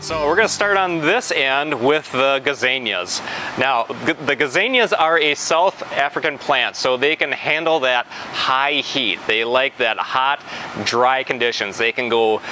So we're going to start on this end with the Gazanias. Now, the Gazanias are a South African plant, so they can handle that high heat. They like that hot, dry conditions. They can go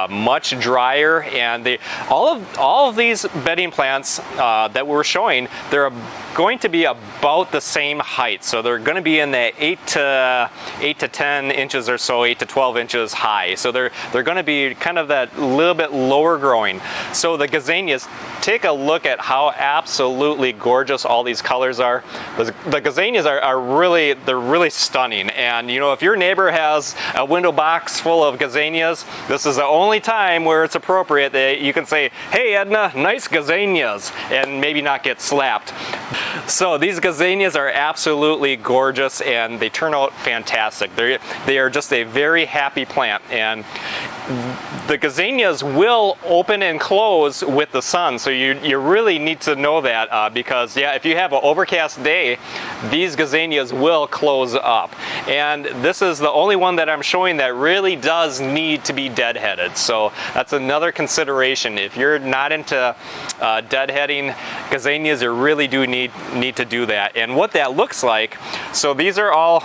much drier, and all of these bedding plants that we're showing, they're going to be about the same height. So they're going to be in the 8 to 10 inches or so, 8 to 12 inches high. So they're going to be kind of that little bit lower growing. So the Gazanias, take a look at how absolutely gorgeous all these colors are. The Gazanias are really stunning. And you know, if your neighbor has a window box full of Gazanias, this is the only time where it's appropriate that you can say, "Hey Edna, nice Gazanias," and maybe not get slapped. So these Gazanias are absolutely gorgeous, and they turn out fantastic. They are just a very happy plant, and the Gazanias will open and close with the sun, so you really need to know that because yeah, if you have an overcast day, these Gazanias will close up. And this is the only one that I'm showing that really does need to be deadheaded, so that's another consideration. If you're not into deadheading Gazanias, you really do need to do that. And what that looks like, so these are all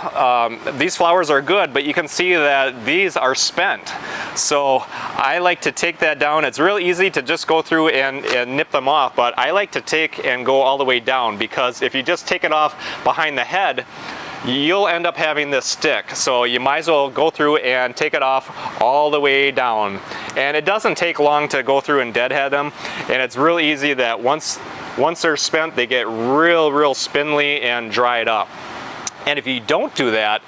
these flowers are good, but you can see that these are spent. So I like to take that down. It's real easy to just go through and nip them off, but I like to take and go all the way down, because if you just take it off behind the head, you'll end up having this stick. So you might as well go through and take it off all the way down. And it doesn't take long to go through and deadhead them, and it's real easy that once they're spent, they get real spindly and dried up. And if you don't do that,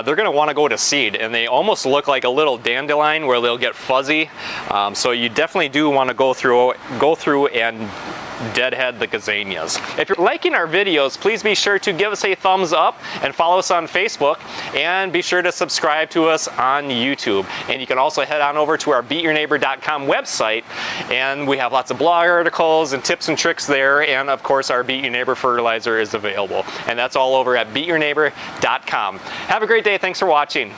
they're going to want to go to seed, and they almost look like a little dandelion where they'll get fuzzy. So you definitely do want to go through and deadhead the Gazanias. If you're liking our videos, please be sure to give us a thumbs up and follow us on Facebook, and be sure to subscribe to us on YouTube. And you can also head on over to our beatyourneighbor.com website, and we have lots of blog articles and tips and tricks there, and of course our Beat Your Neighbor fertilizer is available, and that's all over at beatyourneighbor.com. Have a great day. Thanks for watching.